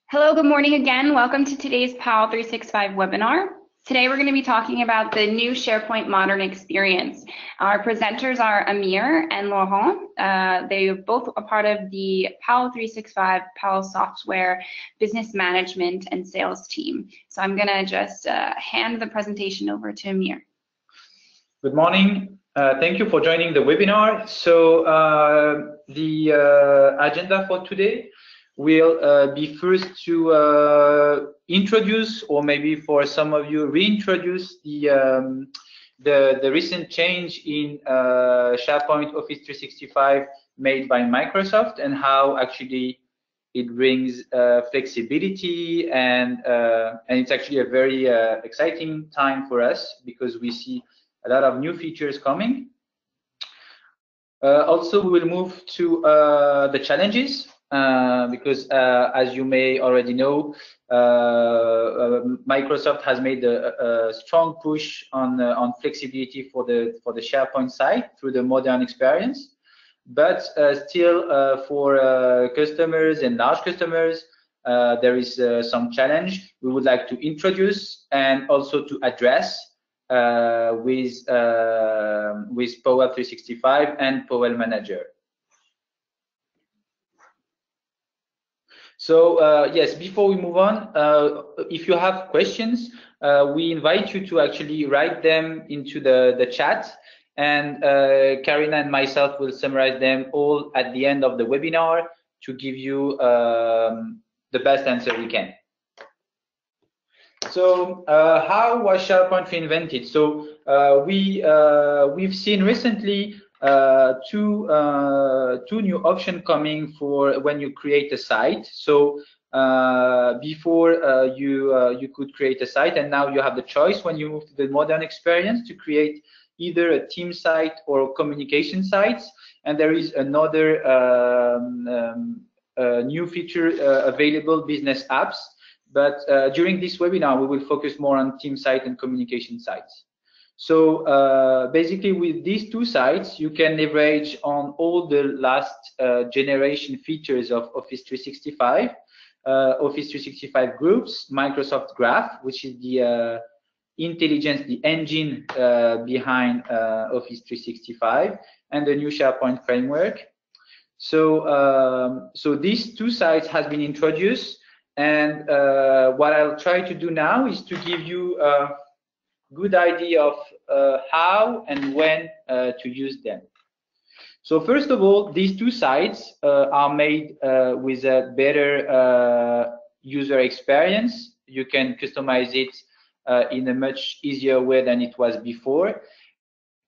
Hello, good morning again. Welcome to today's Powell 365 webinar. Today we're going to be talking about the new SharePoint Modern Experience. Our presenters are Amir and Laurent. They are both a part of the Powell 365 Powell Software Business Management and Sales team. So I'm going to just hand the presentation over to Amir. Good morning. Thank you for joining the webinar. So the agenda for today will be first to introduce, or maybe for some of you reintroduce the recent change in SharePoint Office 365 made by Microsoft, and how actually it brings flexibility, and it's actually a very exciting time for us because we see a lot of new features coming. Also, we will move to the challenges. Because as you may already know, Microsoft has made a strong push on flexibility for the SharePoint site through the Modern Experience, but still for customers and large customers, there is some challenge we would like to introduce and also to address with Powell 365 and Powell Manager. So yes, before we move on, if you have questions, we invite you to actually write them into the chat, and Karina and myself will summarize them all at the end of the webinar to give you the best answer we can. So how was SharePoint reinvented? So we've seen recently two new options coming for when you create a site. So before you could create a site, and now you have the choice when you move to the Modern Experience to create either a team site or communication sites. And there is another new feature available, business apps. But during this webinar, we will focus more on team site and communication sites. So basically, with these two sites, you can leverage on all the last generation features of Office 365, Office 365 groups, Microsoft Graph, which is the intelligence, the engine behind Office 365, and the new SharePoint framework. So so these two sites has been introduced, and what I'll try to do now is to give you good idea of how and when to use them. So first of all, these two sites are made with a better user experience. You can customize it in a much easier way than it was before.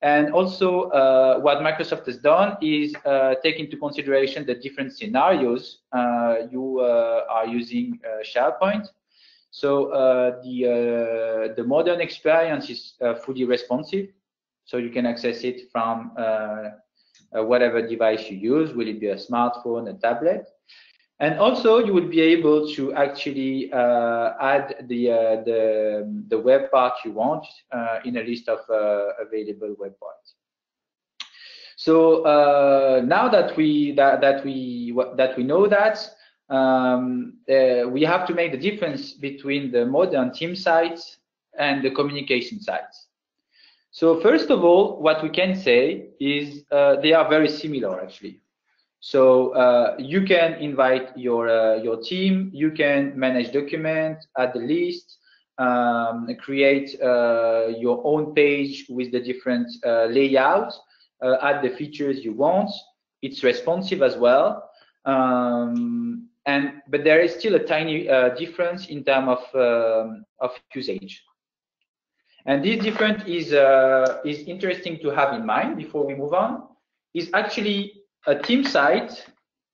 And also what Microsoft has done is take into consideration the different scenarios you are using SharePoint. So the Modern Experience is fully responsive, so you can access it from whatever device you use, will it be a smartphone, a tablet. And also you will be able to actually add the web part you want in a list of available web parts. So now that we know that, we have to make the difference between the modern team sites and the communication sites. So first of all, what we can say is they are very similar actually. So you can invite your team, you can manage documents, add the list, create your own page with the different layouts, add the features you want. It's responsive as well. But there is still a tiny difference in terms of usage, and this difference is interesting to have in mind before we move on. Is actually a team site.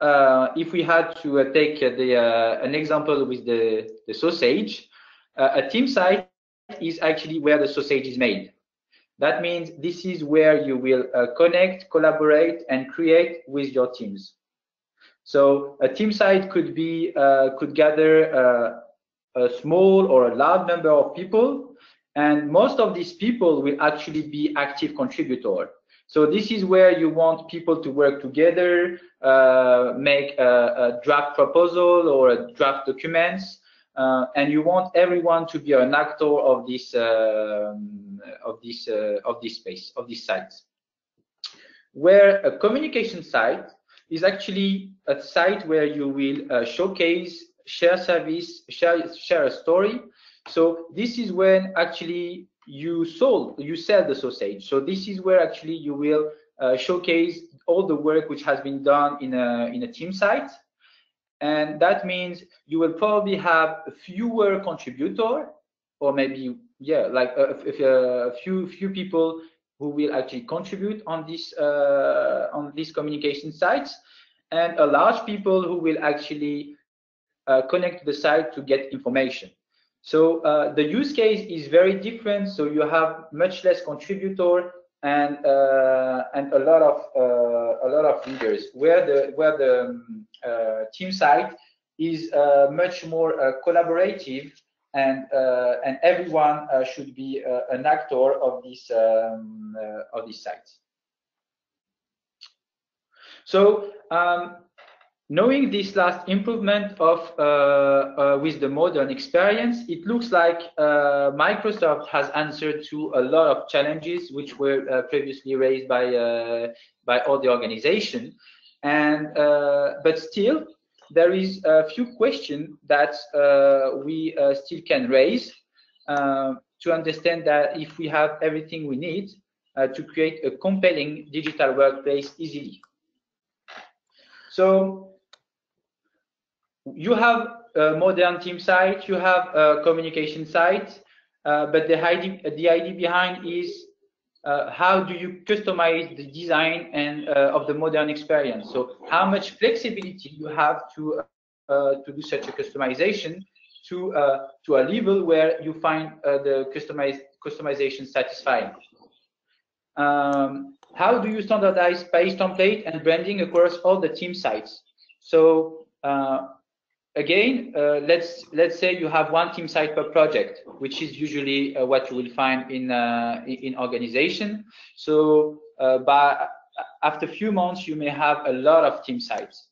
If we had to take an example with the sausage, a team site is actually where the sausage is made. That means this is where you will connect, collaborate, and create with your teams. So a team site could be could gather a small or a large number of people, and most of these people will actually be active contributors. So this is where you want people to work together, make a draft proposal or a draft documents, and you want everyone to be an actor of this space, of this site. Where a communication site is actually a site where you will showcase, share service, share a story. So this is when actually you sell the sausage. So this is where actually you will showcase all the work which has been done in a team site, and that means you will probably have fewer contributor, or maybe like a few people who will actually contribute on these communication sites, and a large people who will actually connect to the site to get information. So the use case is very different. So you have much less contributor and a lot of leaders. Where the team site is much more collaborative, and everyone should be an actor of this site. So knowing this last improvement with the modern experience, it looks like Microsoft has answered to a lot of challenges which were previously raised by all the organization, and but still there is a few questions that we still can raise to understand that if we have everything we need to create a compelling digital workplace easily. So you have a modern team site, you have a communication site, but the idea behind is how do you customize the design and of the modern experience? So how much flexibility you have to do such a customization to a level where you find the customization satisfying? How do you standardize page template and branding across all the team sites? So again, let's say you have one team site per project, which is usually what you will find in organization. So after a few months, you may have a lot of team sites.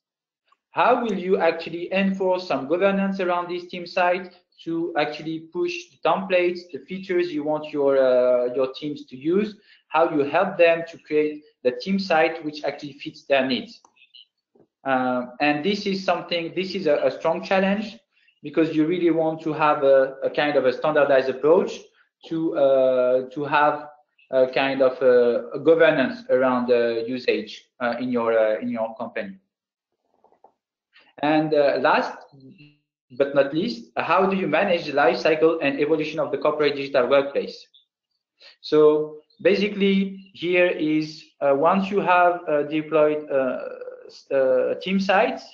How will you actually enforce some governance around this team site to actually push the templates, the features you want your teams to use? How you help them to create the team site which actually fits their needs? And this is a strong challenge, because you really want to have a kind of a standardized approach to have a kind of a governance around the usage in your company. And last but not least, how do you manage the life cycle and evolution of the corporate digital workplace? So basically, here is once you have deployed team sites,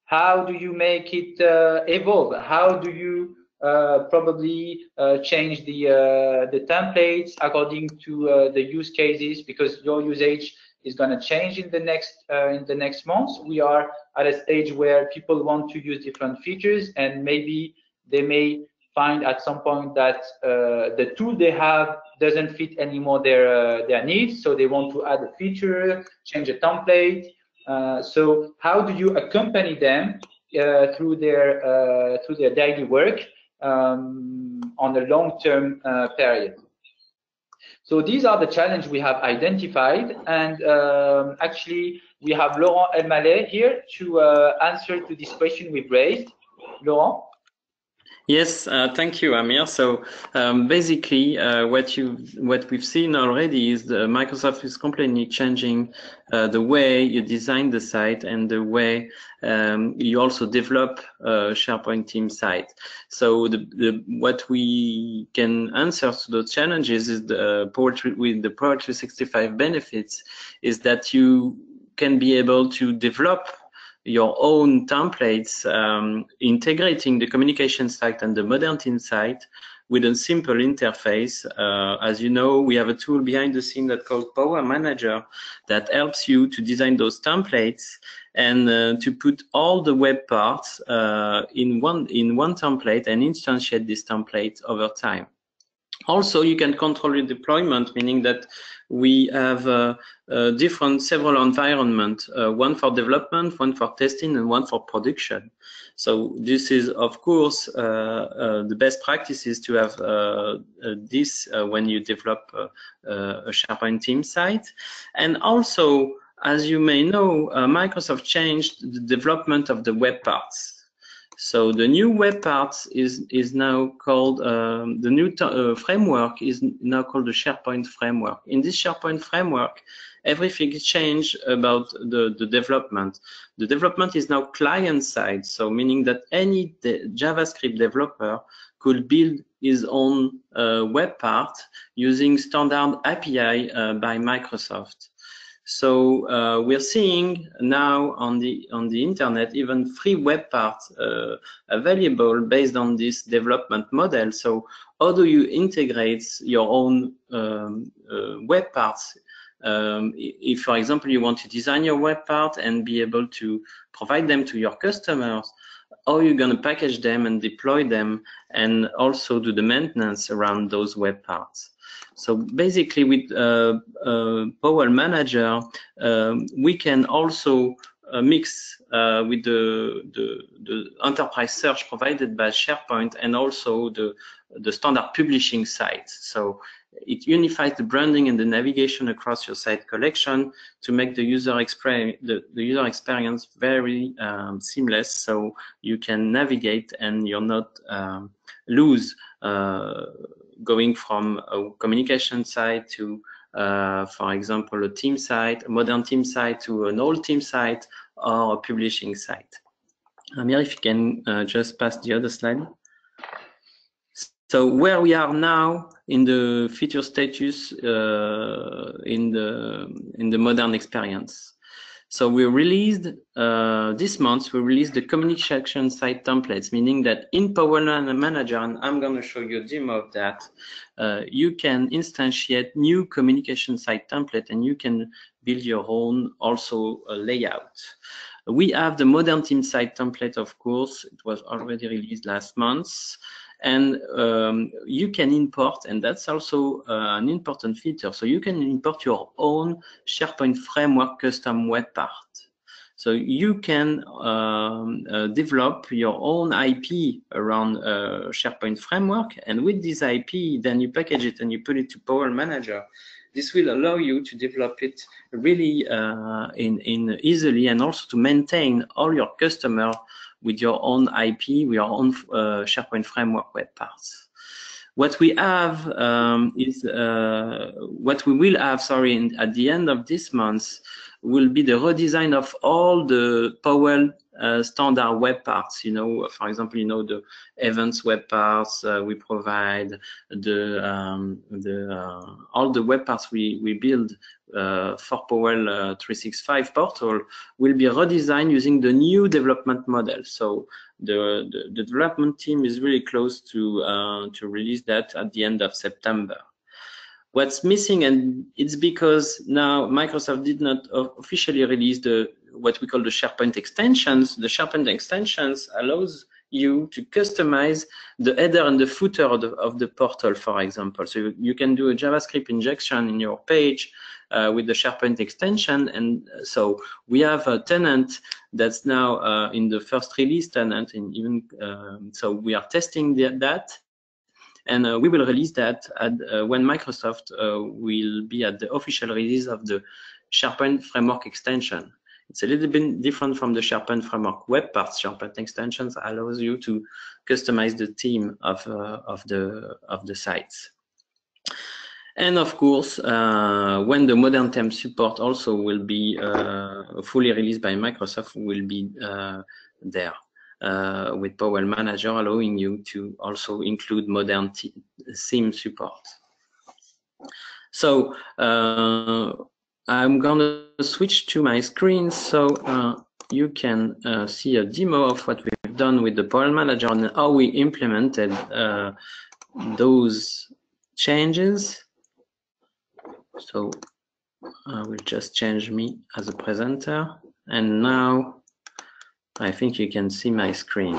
how do you make it evolve? How do you probably change the templates according to the use cases, because your usage is going to change in the next months. We are at a stage where people want to use different features, and maybe they may find at some point that the tool they have doesn't fit anymore their needs, so they want to add a feature, change a template. So how do you accompany them through their daily work on a long-term period? So these are the challenges we have identified, and actually we have Laurent Elmaleh here to answer to this question we've raised. Laurent? Yes, thank you, Amir. So basically, what we've seen already is Microsoft is completely changing the way you design the site and the way you also develop a SharePoint team site. So what we can answer to those challenges is with the Power 365 benefits is that you can be able to develop your own templates, integrating the communication site and the modern team site with a simple interface. As you know, we have a tool behind the scene that's called Power Manager that helps you to design those templates and to put all the web parts in one template and instantiate this template over time. Also, you can control your deployment, meaning that we have several environments, one for development, one for testing, and one for production. So this is, of course, the best practice is to have this when you develop a SharePoint team site. And also, as you may know, Microsoft changed the development of the web parts. So the new web parts is now called, the new framework is now called the SharePoint framework. In this SharePoint framework, everything is changed about the development. The development is now client-side, so meaning that any JavaScript developer could build his own web part using standard API by Microsoft. So we're seeing now on the internet even free web parts available based on this development model. So how do you integrate your own web parts? If, for example, you want to design your web part and be able to provide them to your customers, how are you going to package them and deploy them, and also do the maintenance around those web parts? So basically, with Powell Manager, we can also mix with the enterprise search provided by SharePoint and also the standard publishing sites. So it unifies the branding and the navigation across your site collection to make the user experience very seamless, so you can navigate and you're not lose going from a communication site to, for example, a team site, a modern team site, to an old team site or a publishing site. Amir, if you can just pass the other slide. So where we are now in the feature status in the modern experience. So we released this month. We released the communication site templates, meaning that in Powell Manager, and I'm going to show you a demo of that. You can instantiate new communication site template, and you can build your own also layout. We have the modern team site template, of course. It was already released last month. And you can import, and that's also an important feature. So you can import your own SharePoint framework custom web part. So you can develop your own IP around SharePoint framework, and with this IP, then you package it and you put it to Powell Manager. This will allow you to develop it really easily, and also to maintain all your customers with your own IP, with your own SharePoint framework web parts. What we have what we will have, sorry, at the end of this month will be the redesign of all the Powell standard web parts. You know, for example, you know, the events web parts we provide, all the web parts we build for Powell 365 portal will be redesigned using the new development model. So the development team is really close to release that at the end of September. What's missing, and it's because now Microsoft did not officially release what we call the SharePoint extensions. The SharePoint extensions allows you to customize the header and the footer of the portal, for example. So you can do a JavaScript injection in your page with the SharePoint extension. And so we have a tenant that's now in the first release tenant, and even so we are testing that. And we will release that when Microsoft will be at the official release of the SharePoint Framework extension. It's a little bit different from the SharePoint Framework web parts. SharePoint extensions allows you to customize the theme of the sites. And of course, when the modern theme support also will be fully released by Microsoft, will be there. With Powell Manager, allowing you to also include modern theme support. So I'm gonna switch to my screen so you can see a demo of what we've done with the Powell Manager and how we implemented those changes. So I will just change me as a presenter, and now I think you can see my screen.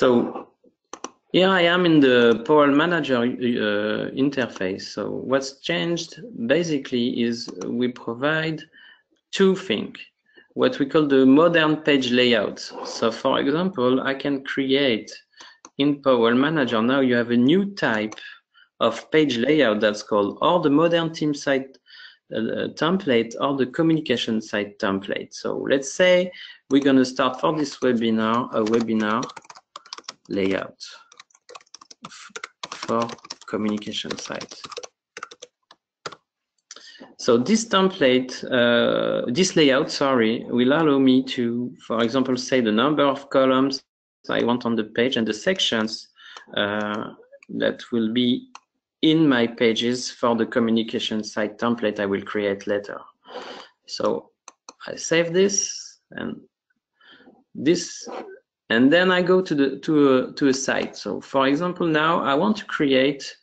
So here I am in the Powell Manager interface. So what's changed basically is we provide two things, what we call the modern page layout. So for example, I can create in Powell Manager, now you have a new type of page layout that's called or the modern team site template or the communication site template. So let's say we're going to start for this webinar a webinar layout for communication site. So this template, this layout, sorry, will allow me to, for example, say the number of columns I want on the page and the sections that will be in my pages for the communication site template I will create later. So I save this and then I go to a site. So for example, now I want to create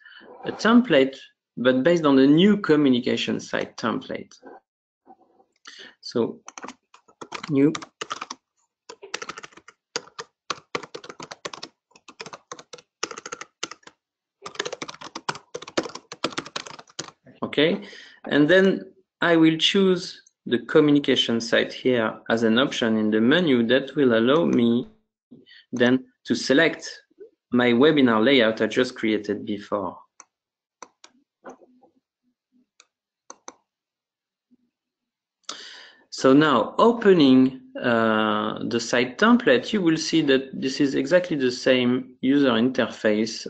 a template, but based on the new communication site template. So new okay, and then I will choose the communication site here as an option in the menu that will allow me then to select my webinar layout I just created before. So now opening the site template, you will see that this is exactly the same user interface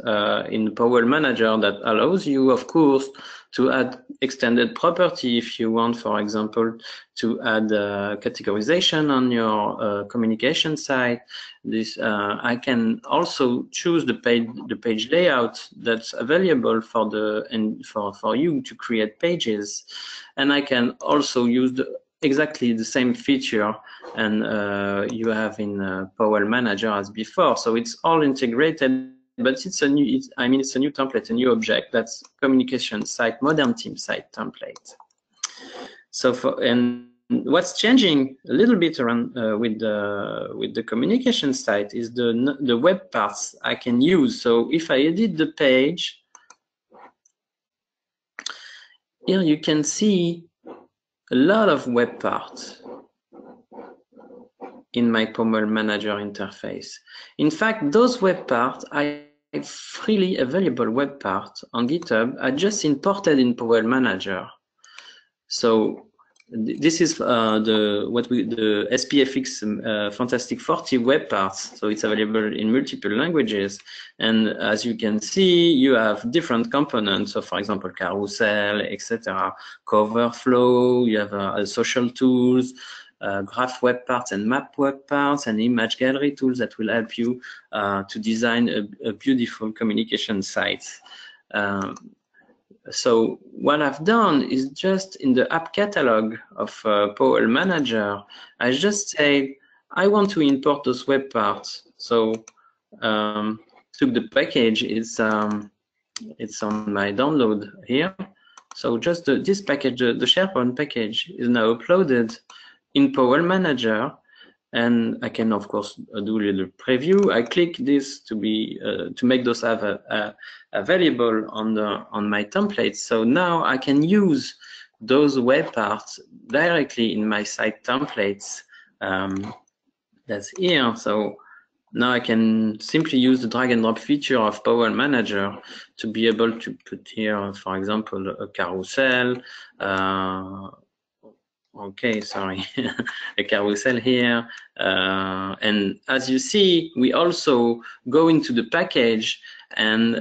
in the Powell Manager that allows you, of course, to add extended property if you want, for example, to add categorization on your communication site. This I can also choose the page layout that's available for you to create pages, and I can also use exactly the same feature and you have in Powell Manager as before. So it's all integrated, but it's a new template, a new object. That's communication site, modern team site template. So and what's changing a little bit around with the communication site is the web parts I can use. So if I edit the page, here you can see a lot of web parts in my Powell Manager interface. In fact, those web parts are freely available web parts on GitHub are just imported in Powell Manager. So this is the SPFX Fantastic 40 web parts. So it's available in multiple languages. And as you can see, you have different components. So for example, carousel, etc., cover flow, you have social tools, graph web parts and map web parts, and image gallery tools that will help you to design a beautiful communication site. So what I've done is just in the app catalog of Powell Manager, I just say, I want to import those web parts. So took the package, it's on my download here. So just this package, the SharePoint package is now uploaded in Powell Manager, and I can of course do a little preview. I click this to make those available on my templates. So now I can use those web parts directly in my site templates. That's here. So now I can simply use the drag and drop feature of Powell Manager to be able to put here, for example, a carousel. Okay, sorry, a carousel here. And as you see, we also go into the package and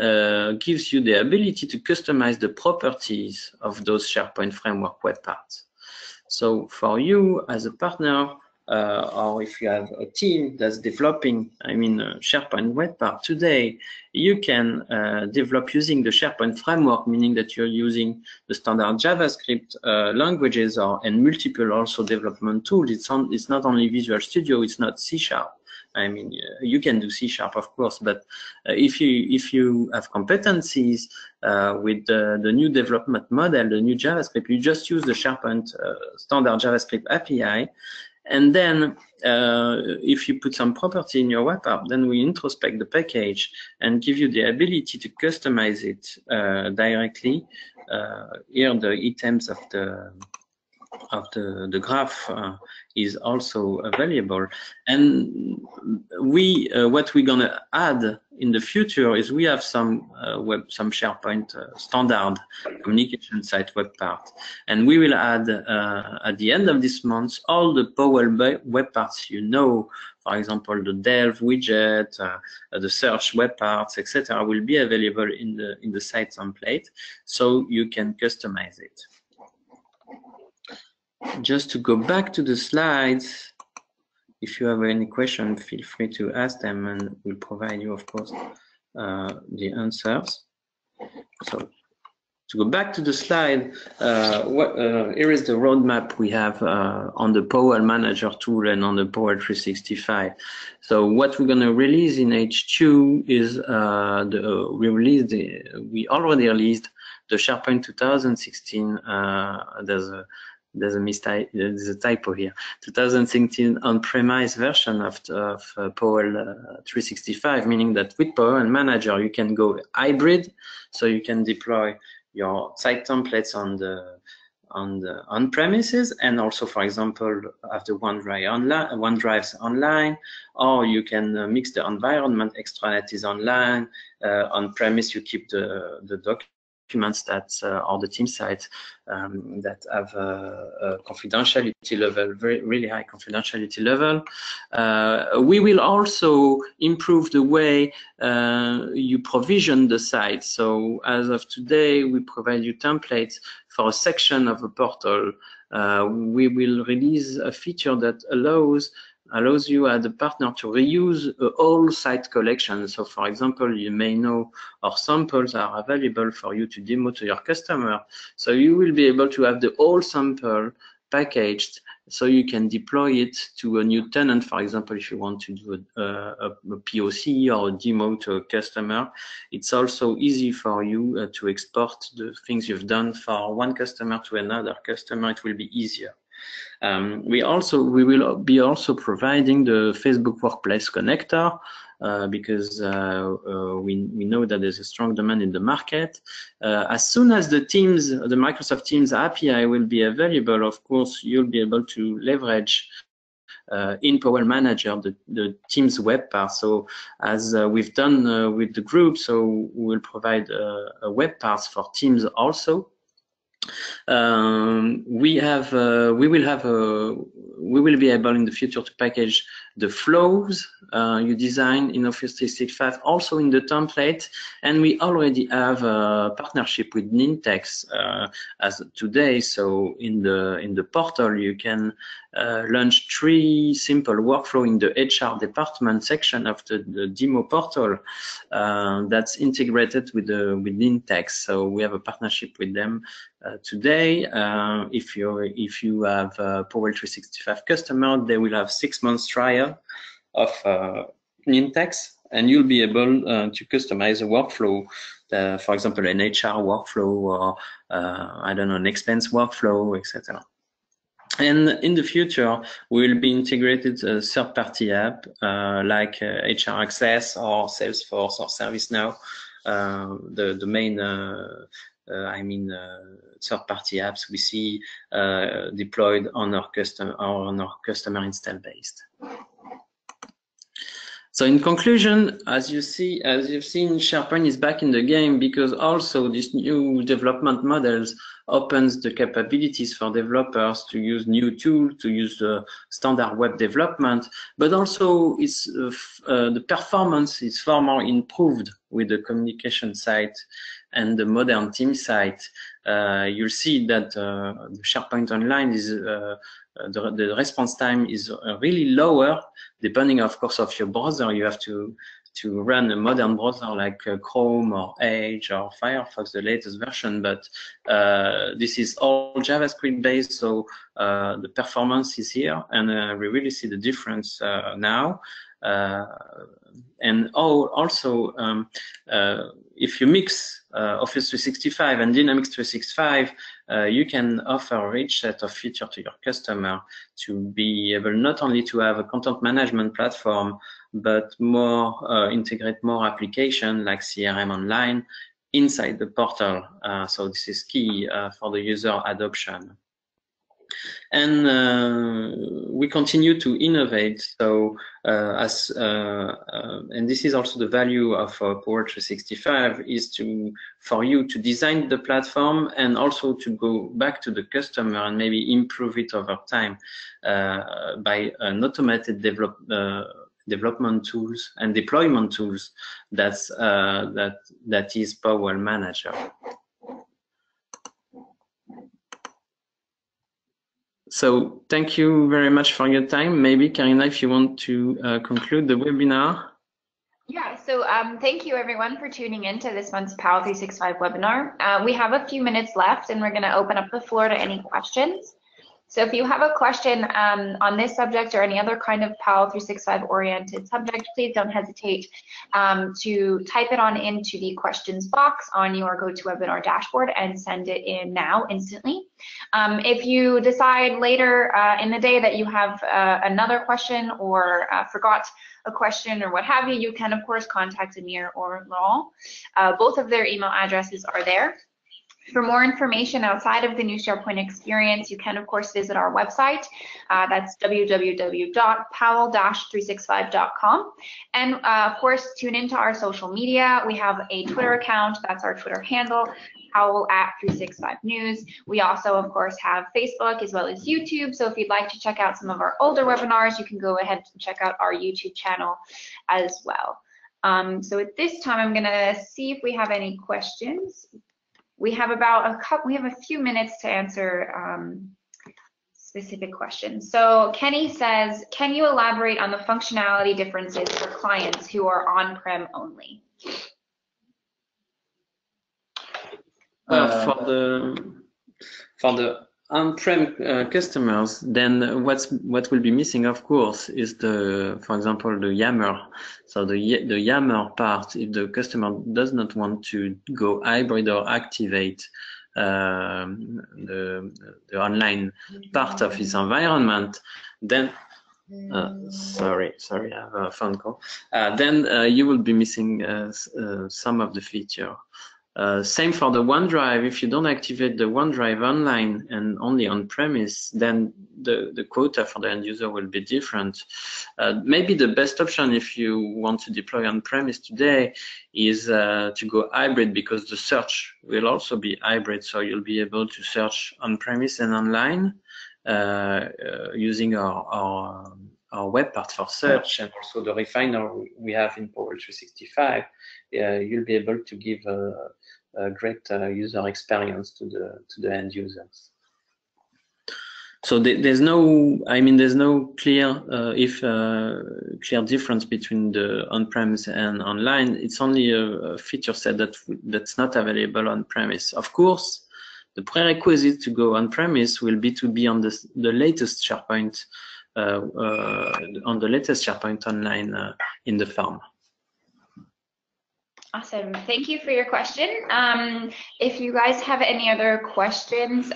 gives you the ability to customize the properties of those SharePoint Framework web parts. So for you as a partner, or if you have a team that's developing, SharePoint web part today, you can develop using the SharePoint framework, meaning that you're using the standard JavaScript languages and multiple also development tools. It's not only Visual Studio, it's not C#. You can do C# of course, but if you have competencies with the new development model, the new JavaScript, you just use the SharePoint standard JavaScript API. And then if you put some property in your web app, then we introspect the package and give you the ability to customize it directly. Here the items of the graph is also available. And we what we're gonna add in the future is we have some some SharePoint standard communication site web part, and we will add at the end of this month all the Powell web parts, you know, for example the Delve widget, the search web parts, etc., will be available in the site template, so you can customize it. Just to go back to the slides, if you have any question, feel free to ask them, and we'll provide you, of course, the answers. So to go back to the slide, here is the roadmap we have on the Powell Manager tool and on the Powell 365. So what we're going to release in H2 is we already released the SharePoint 2016. There's a mistake, there's a typo here. 2016 on-premise version of Powell 365, meaning that with Powell Manager you can go hybrid, so you can deploy your site templates on premises, and also, for example, have the OneDrive's online, or you can mix the environment. Extranet is online. On premise, you keep the documents that are the team sites that have a confidentiality level, really high confidentiality level. We will also improve the way you provision the site. So as of today, we provide you templates for a section of a portal. We will release a feature that allows you as a partner to reuse all site collections. So for example, you may know our samples are available for you to demo to your customer. So you will be able to have the whole sample packaged, so you can deploy it to a new tenant. For example, if you want to do a POC or a demo to a customer, it's also easy for you to export the things you've done for one customer to another customer. It will be easier. We will be also providing the Facebook Workplace connector because we know that there's a strong demand in the market. As soon as the Microsoft Teams API will be available, of course, you'll be able to leverage in Powell Manager the Teams web part. So as we've done with the group, so we'll provide a web parts for Teams also. We will be able in the future to package the flows you design in Office 365 also in the template, and we already have a partnership with Nintex as today. So in the portal you can launch 3 simple workflow in the HR department section of the demo portal that's integrated with Nintex. So we have a partnership with them today. If you have a Powell 365 customer, they will have 6 months trial of Nintex, and you'll be able to customize a workflow, for example, an HR workflow, or I don't know, an expense workflow, etc. And in the future, we will be integrated a third-party app like HR Access or Salesforce or ServiceNow, the main third-party apps we see deployed on our customer install base. So in conclusion, as you've seen, SharePoint is back in the game because also these new development models opens the capabilities for developers to use new tools, to use the standard web development, but also it's the performance is far more improved with the communication site and the modern team site. You'll see that the SharePoint Online is the response time is really lower, depending, of course, of your browser. You have to run a modern browser like Chrome or Edge or Firefox, the latest version, but this is all JavaScript based, so the performance is here, and we really see the difference now. And also, if you mix Office 365 and Dynamics 365, you can offer a rich set of features to your customer to be able not only to have a content management platform, but more integrate more application like CRM online inside the portal. So this is key for the user adoption. And we continue to innovate. So and this is also the value of Powell 365 is for you to design the platform and also to go back to the customer and maybe improve it over time by an automated development tools and deployment tools that is Powell Manager. So thank you very much for your time. Maybe Karina, if you want to conclude the webinar. Yeah, so thank you everyone for tuning in to this month's Powell 365 webinar. We have a few minutes left and we're going to open up the floor to any questions. So if you have a question on this subject or any other kind of Powell 365 oriented subject, please don't hesitate to type it on into the questions box on your GoToWebinar dashboard and send it in now instantly. If you decide later in the day that you have another question or forgot a question or what have you, you can of course contact Amir or Laurent. Both of their email addresses are there. For more information outside of the new SharePoint experience, you can, of course, visit our website. That's www.powell-365.com. And, of course, tune into our social media. We have a Twitter account. That's our Twitter handle, Powell@365news. We also, of course, have Facebook as well as YouTube. So if you'd like to check out some of our older webinars, you can go ahead and check out our YouTube channel as well. So at this time, I'm going to see if we have any questions. We have a few minutes to answer specific questions. So Kenny says, can you elaborate on the functionality differences for clients who are on-prem only? For the on-prem customers, then what will be missing, of course, is for example, the Yammer. So the Yammer part, if the customer does not want to go hybrid or activate the online part of his environment, then sorry, I have a phone call. Then you will be missing some of the feature. Same for the OneDrive. If you don't activate the OneDrive online and only on premise, then the quota for the end user will be different. Maybe the best option if you want to deploy on premise today is to go hybrid, because the search will also be hybrid. So you'll be able to search on premise and online using our web part for search, and also the refiner we have in Powell 365. You'll be able to give a great user experience to the end users. So there's no clear clear difference between the on-premise and online. It's only a feature set that's not available on-premise. Of course, the prerequisite to go on-premise will be to be on the latest SharePoint online in the farm. Awesome. Thank you for your question. If you guys have any other questions,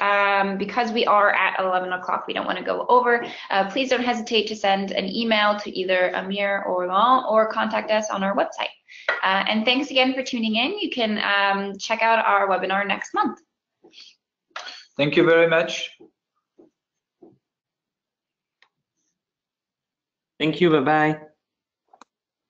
because we are at 11 o'clock, we don't want to go over, please don't hesitate to send an email to either Amir or Laurent, or contact us on our website. And thanks again for tuning in. You can check out our webinar next month. Thank you very much. Thank you. Bye-bye.